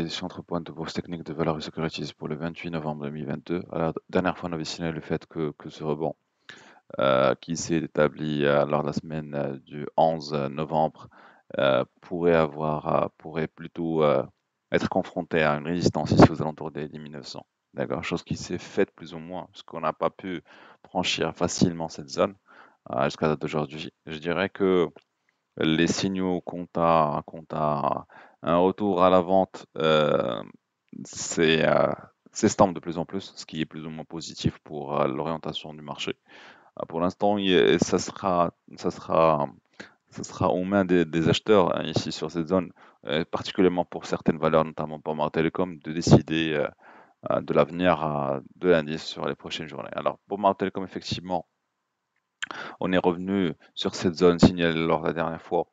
Édition entre points de bourse technique de Valeur Securities pour le 28 novembre 2022. Alors, la dernière fois, on avait signalé le fait que ce rebond qui s'est établi lors de la semaine du 11 novembre pourrait plutôt être confronté à une résistance ici aux alentours des 10 900. D'accord, chose qui s'est faite plus ou moins, parce qu'on n'a pas pu franchir facilement cette zone jusqu'à date d'aujourd'hui. Je dirais que les signaux quant à un retour à la vente s'estampent de plus en plus, ce qui est plus ou moins positif pour l'orientation du marché. Pour l'instant, ça sera aux mains des acheteurs hein, ici sur cette zone, particulièrement pour certaines valeurs, notamment pour Mars Telecom, de décider de l'avenir de l'indice sur les prochaines journées. Alors pour Mars Telecom, effectivement, on est revenu sur cette zone signalée lors de la dernière fois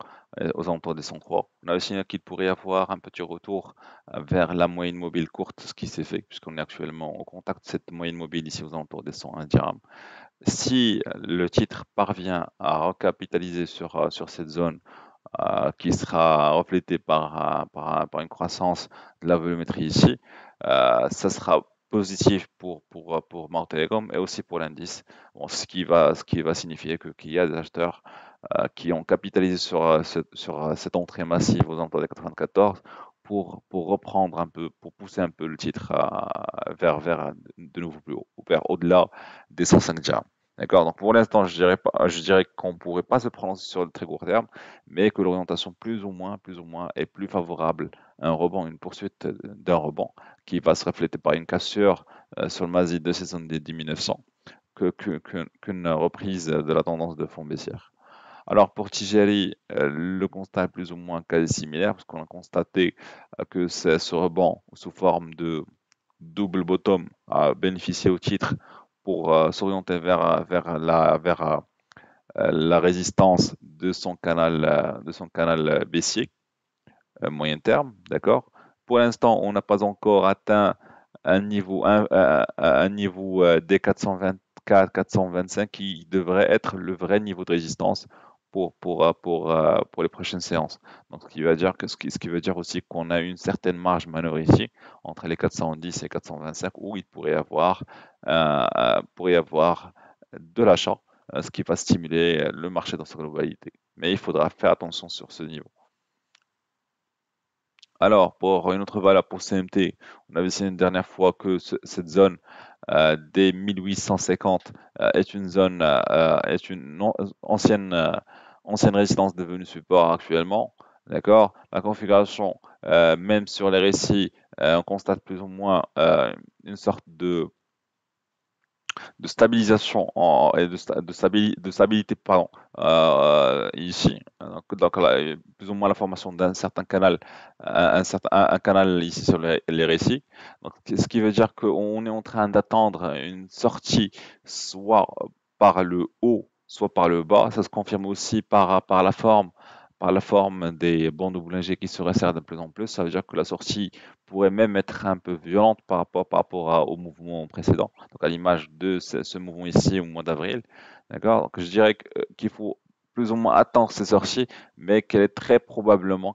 aux alentours des 103. On avait signalé qu'il pourrait y avoir un petit retour vers la moyenne mobile courte, ce qui s'est fait puisqu'on est actuellement au contact de cette moyenne mobile ici aux alentours des 101 dirhams. Si le titre parvient à recapitaliser sur cette zone qui sera reflétée par une croissance de la volumétrie ici, ça sera positif pour Mars Telecom et aussi pour l'indice, bon, ce qui va signifier qu'il y a des acheteurs qui ont capitalisé sur cette entrée massive aux alentours des 94 pour reprendre un peu, pour pousser un peu le titre vers de nouveau plus haut, ou vers au-delà des 105 dirhams. D'accord? Donc pour l'instant, je dirais qu'on ne pourrait pas se prononcer sur le très court terme, mais que l'orientation plus ou moins est plus favorable à un rebond, une poursuite d'un rebond qui va se refléter par une cassure sur le MASI de ces zones des 10 900 qu'une reprise de la tendance de fond baissière. Alors pour Tijeri, le constat est plus ou moins quasi similaire parce qu'on a constaté que ce rebond sous forme de double bottom a bénéficié au titre pour s'orienter vers la résistance de son canal baissier moyen terme, d'accord? Pour l'instant, on n'a pas encore atteint un niveau des 424, 425 qui devrait être le vrai niveau de résistance pour les prochaines séances. Donc, ce qui veut dire aussi qu'on a une certaine marge manœuvre ici entre les 410 et 425 où il pourrait y avoir de l'achat, ce qui va stimuler le marché dans sa globalité. Mais il faudra faire attention sur ce niveau. Alors, pour une autre valeur pour CMT, on avait essayé une dernière fois que cette zone des 1850 est une zone, est une ancienne résistance devenue support actuellement. D'accord? La configuration, même sur les récits, on constate plus ou moins une sorte de stabilisation et de stabilité pardon, ici. Donc là, plus ou moins la formation d'un certain canal, un canal ici sur les récits. Donc, ce qui veut dire qu'on est en train d'attendre une sortie soit par le haut, soit par le bas. Ça se confirme aussi par la forme des bandes de Bollinger qui se resserrent de plus en plus. Ça veut dire que la sortie pourrait même être un peu violente par rapport au mouvement précédent. Donc à l'image de ce mouvement ici au mois d'avril. D'accord? Donc je dirais qu'il faut plus ou moins attendre ces sorties, mais qu'elle sera très probablement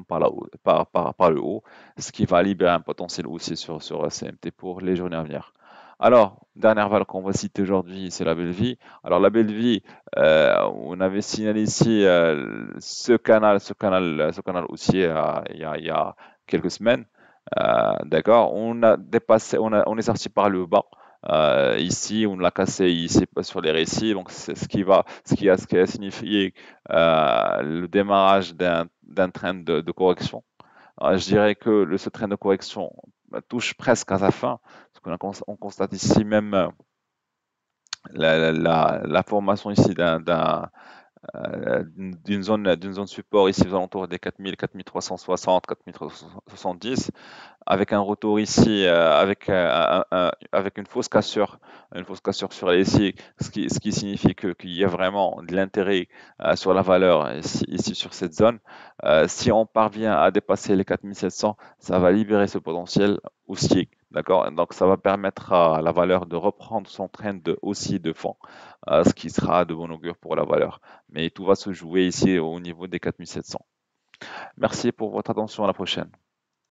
par le haut, ce qui va libérer un potentiel aussi sur CMT pour les journées à venir. Alors, dernière valeur qu'on va citer aujourd'hui, c'est la belle vie. Alors, la belle vie, on avait signalé ici ce canal haussier il y a quelques semaines. D'accord, on a dépassé, on est sorti par le bas. Ici, on l'a cassé ici sur les récits, donc c'est ce qui a signifié le démarrage d'un train de correction. Je dirais que ce train de correction touche presque à sa fin, parce qu'on constate ici même la formation ici d'une zone support ici aux alentours des 4000, 4360, 4370, avec un retour ici, avec une fausse cassure sur les SI, ce qui signifie qu'il y a vraiment de l'intérêt sur la valeur ici sur cette zone. Si on parvient à dépasser les 4700, ça va libérer ce potentiel haussier. D'accord? Donc, ça va permettre à la valeur de reprendre son train de haussier de fond, ce qui sera de bon augure pour la valeur. Mais tout va se jouer ici au niveau des 4700. Merci pour votre attention, à la prochaine.